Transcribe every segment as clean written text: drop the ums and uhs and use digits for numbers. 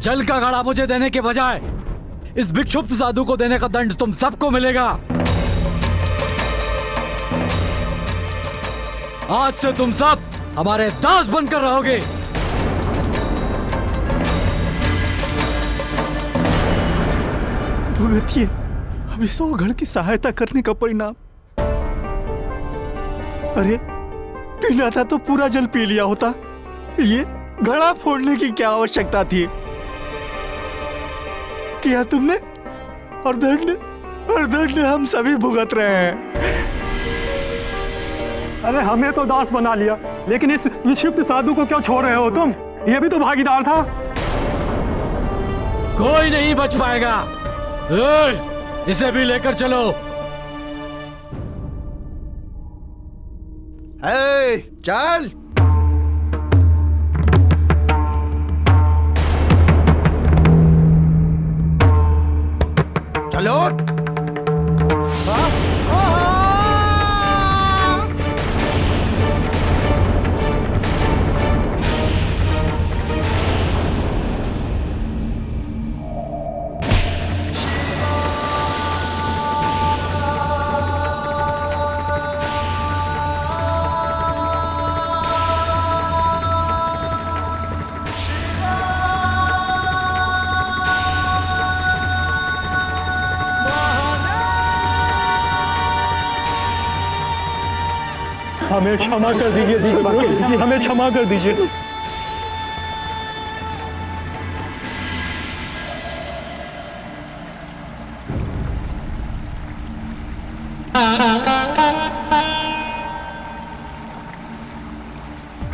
जल का घड़ा मुझे देने के बजाय इस भिक्षुब्ध साधु को देने का दंड तुम सबको मिलेगा। आज से तुम सब हमारे दास बनकर रहोगे। भुगतिए अब इस अवघड़ की सहायता करने का परिणाम। अरे पीना था तो पूरा जल पी लिया होता, ये घड़ा फोड़ने की क्या आवश्यकता थी? किया तुमने और दंड हम सभी भुगत रहे हैं। अरे हमें तो दास बना लिया, लेकिन इस विक्षिप्त साधु को क्यों छोड़ रहे हो तुम? ये भी तो भागीदार था। कोई नहीं बच पाएगा। इसे भी लेकर चलो। चल चलो। हमें क्षमा कर दीजिए जी, हमें क्षमा कर दीजिए।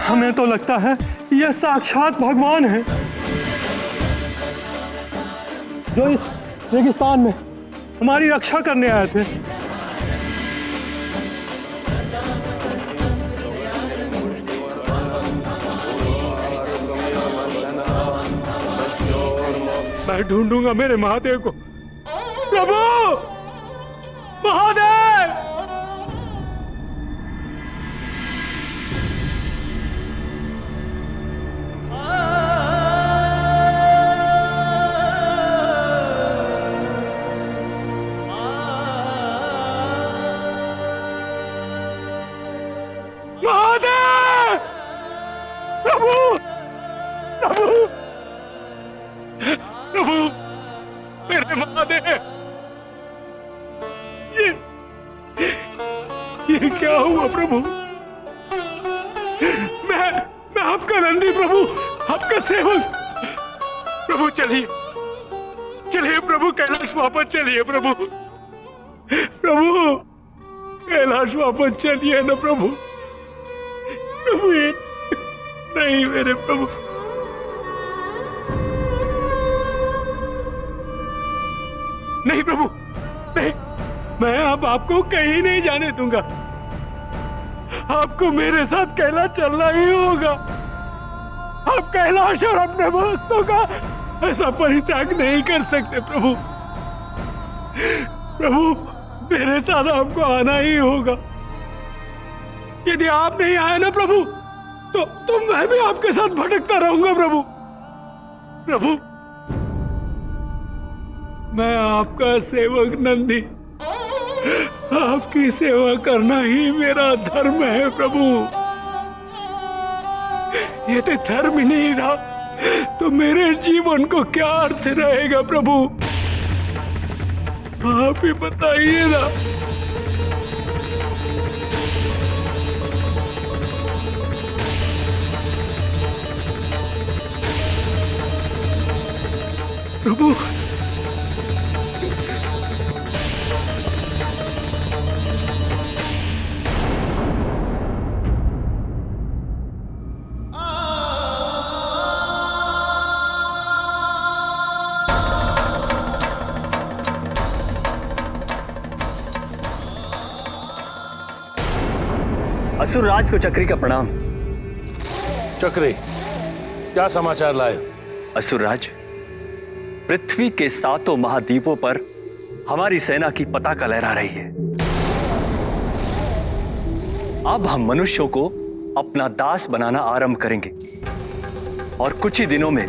हमें तो लगता है यह साक्षात भगवान है जो इस रेगिस्तान में हमारी रक्षा करने आए थे। मैं ढूंढूंगा मेरे महादेव को। प्रभु महादेव, महादेव, प्रभु प्रभु प्रभु, मेरे महादेव, ये क्या हुआ प्रभु? मैं आपका नंदी प्रभु, आपका सेवक। प्रभु चलिए चलिए प्रभु, कैलाश वापस चलिए प्रभु। प्रभु कैलाश वापस चलिए ना प्रभु। प्रभु ये नहीं मेरे प्रभु। नहीं प्रभु नहीं, मैं अब आपको कहीं नहीं जाने दूंगा। आपको मेरे साथ कैलाश चलना ही होगा। आप कैलाश और अपने भक्तों का ऐसा परित्याग नहीं कर सकते प्रभु। प्रभु मेरे साथ आपको आना ही होगा। यदि आप नहीं आए ना प्रभु, तो मैं भी आपके साथ भटकता रहूंगा प्रभु। प्रभु मैं आपका सेवक नंदी, आपकी सेवा करना ही मेरा धर्म है प्रभु। यदि धर्म ही नहीं रहा तो मेरे जीवन को क्या अर्थ रहेगा प्रभु? आप ही बताइए ना। प्रभु असुर राज को चक्री का प्रणाम। चक्री, क्या समाचार लाए? असुर राज, पृथ्वी के 7 महाद्वीपों पर हमारी सेना की पताका लहरा रही है। अब हम मनुष्यों को अपना दास बनाना आरंभ करेंगे और कुछ ही दिनों में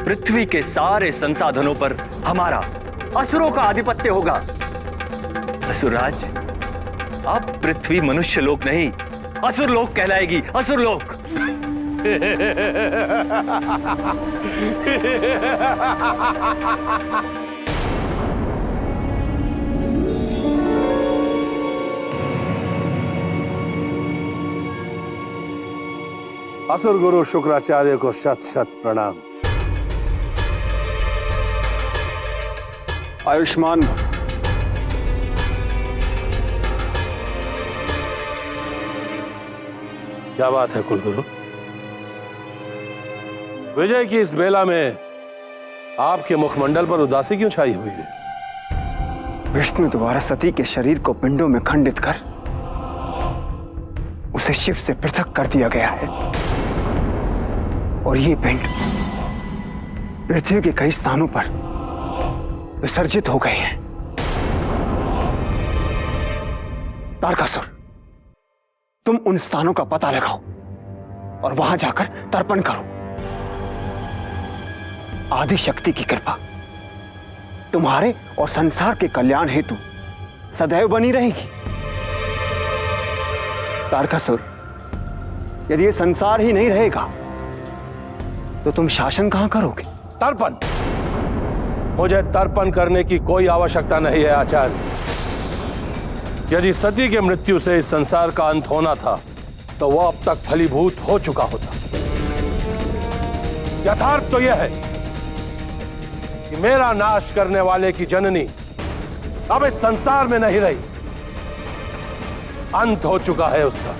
पृथ्वी के सारे संसाधनों पर हमारा, असुरों का आधिपत्य होगा। असुरराज, अब पृथ्वी मनुष्य लोक नहीं, असुर लोक कहलाएगी, असुर लोक। असुर गुरु शुक्राचार्य को शत शत प्रणाम। आयुष्मान भव। क्या बात है कुलगुरु? विजय की इस बेला में आपके मुखमंडल पर उदासी क्यों छाई हुई है? विष्णु द्वारा सती के शरीर को पिंडों में खंडित कर उसे शिव से पृथक कर दिया गया है और ये पिंड पृथ्वी के कई स्थानों पर विसर्जित हो गए हैं। तारकासुर, तुम उन स्थानों का पता लगाओ और वहां जाकर तर्पण करो। आदि शक्ति की कृपा तुम्हारे और संसार के कल्याण हेतु सदैव बनी रहेगी। तारकासुर, यदि ये संसार ही नहीं रहेगा तो तुम शासन कहां करोगे? तर्पण? मुझे तर्पण करने की कोई आवश्यकता नहीं है आचार्य। यदि सती के मृत्यु से इस संसार का अंत होना था तो वह अब तक फलीभूत हो चुका होता। यथार्थ तो यह है कि मेरा नाश करने वाले की जननी अब इस संसार में नहीं रही, अंत हो चुका है उसका।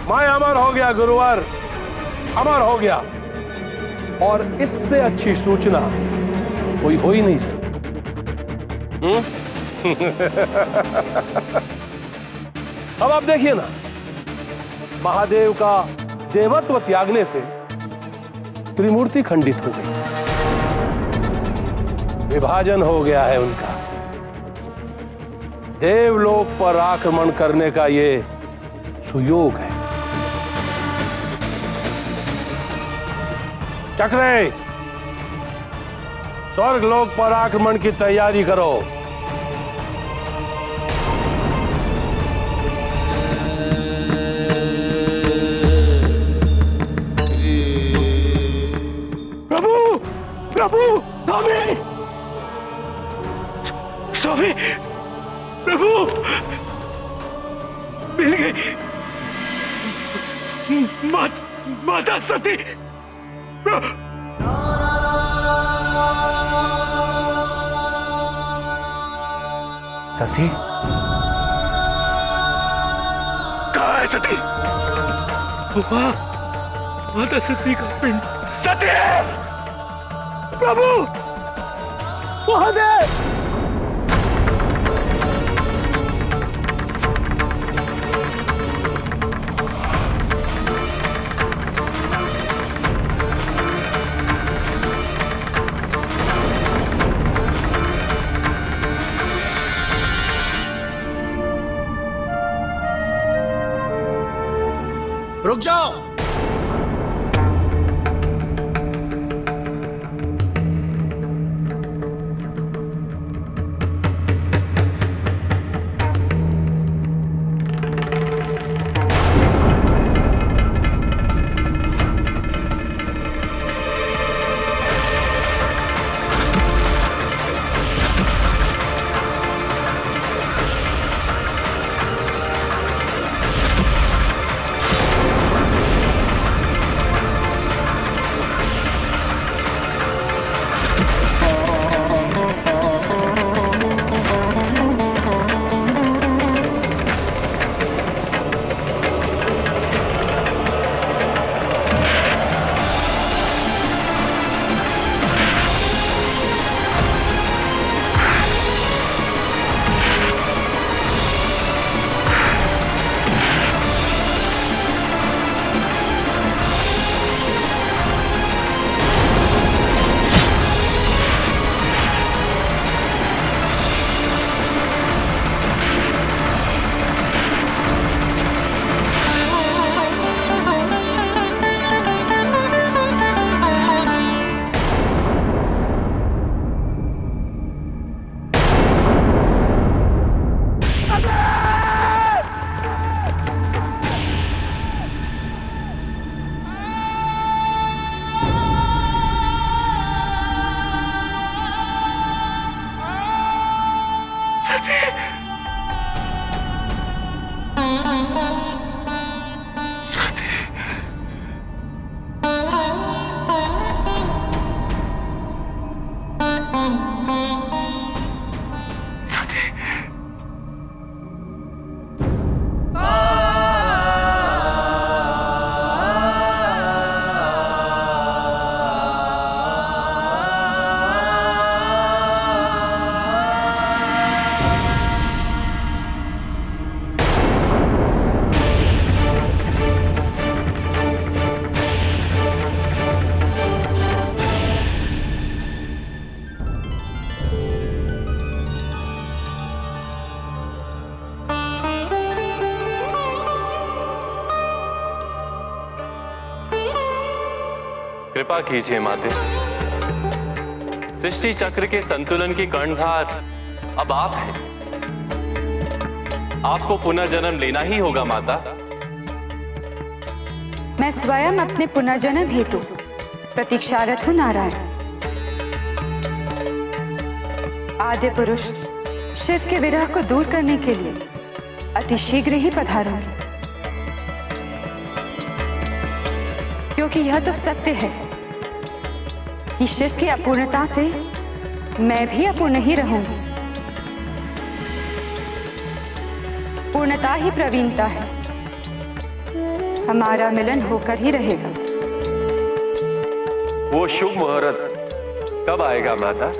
मैं अमर हो गया गुरुवर, अमर हो गया, और इससे अच्छी सूचना कोई हो ही नहीं सकती। अब आप देखिए ना, महादेव का देवत्व त्यागने से त्रिमूर्ति खंडित हो गई, विभाजन हो गया है उनका। देवलोक पर आक्रमण करने का ये सुयोग है। चक्रे, स्वर्गलोक पर आक्रमण की तैयारी करो। प्रभु, प्रभु, स्वामी, स्वामी, प्रभु, मिल गई माता सती। सती, कहाँ है सती? वहाँ माता सती का पिंड। सती! प्रभु, महादेव! रुक जाओ। कृपा कीजिए माते। सृष्टि चक्र के संतुलन की कर्णधार अब आप हैं। आपको पुनर्जन्म लेना ही होगा माता। मैं स्वयं अपने पुनर्जन्म हेतु प्रतीक्षारत हूं नारायण। आद्य पुरुष शिव के विरह को दूर करने के लिए अति शीघ्र ही पधारूंगी, क्योंकि यह तो सत्य है कि शिव की अपूर्णता से मैं भी अपूर्ण ही रहूंगी। पूर्णता ही प्रवीणता है, हमारा मिलन होकर ही रहेगा। वो शुभ मुहूर्त कब आएगा माता,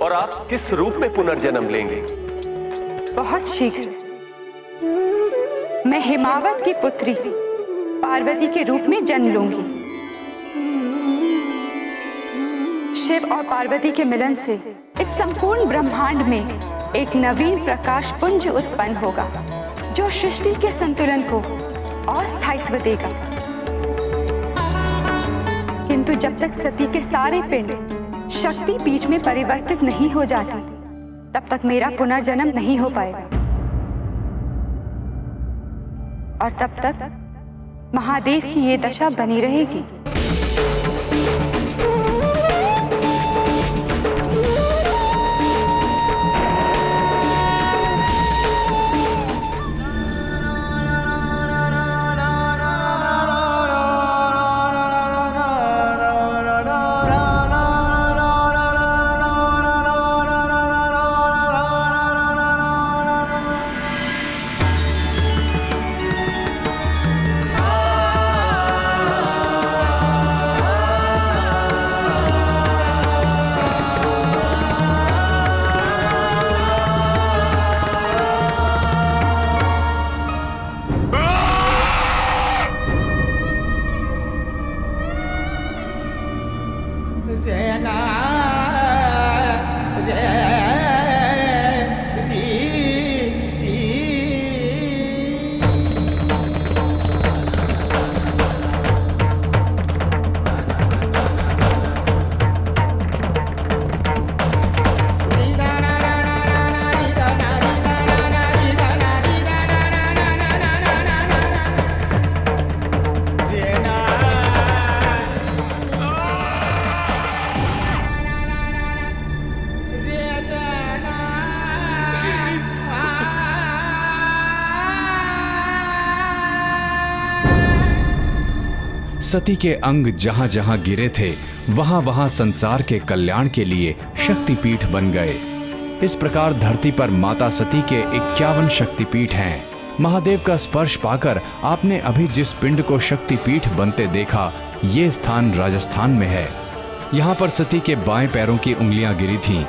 और आप किस रूप में पुनर्जन्म लेंगे? बहुत शीघ्र मैं हिमावत की पुत्री पार्वती के रूप में जन्म लूंगी। शिव और पार्वती के मिलन से इस संपूर्ण ब्रह्मांड में एक नवीन प्रकाश पुंज उत्पन्न होगा, जो सृष्टि के संतुलन को अस्थायित्व देगा। किंतु जब तक सती के सारे पिंड शक्ति पीठ में परिवर्तित नहीं हो जाते, तब तक मेरा पुनर्जन्म नहीं हो पाएगा, और तब तक महादेव की ये दशा बनी रहेगी। सती के अंग जहां जहां गिरे थे, वहां वहां संसार के कल्याण के लिए शक्तिपीठ बन गए। इस प्रकार धरती पर माता सती के 51 शक्तिपीठ हैं। महादेव का स्पर्श पाकर आपने अभी जिस पिंड को शक्तिपीठ बनते देखा, ये स्थान राजस्थान में है। यहाँ पर सती के बाएं पैरों की उंगलियां गिरी थीं